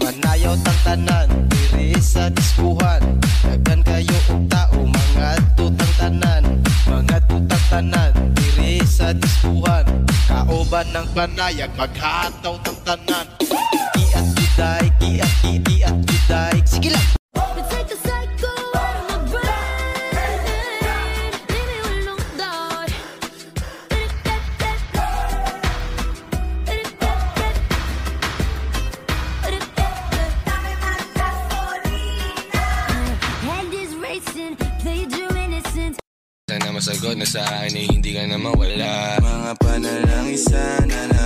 Manayaw tang tanan, diri sa diskuhan. Daghan kayo og tao, mga tutang tanan. Mga tutang tanan, diri sa diskuhan. Kauban ng panayag, maghataw tang tanan. Kiat juday, kiat juday. Sige lang! Sana masagot na sa akin ay hindi ka na mawala. Mga panalangin sana na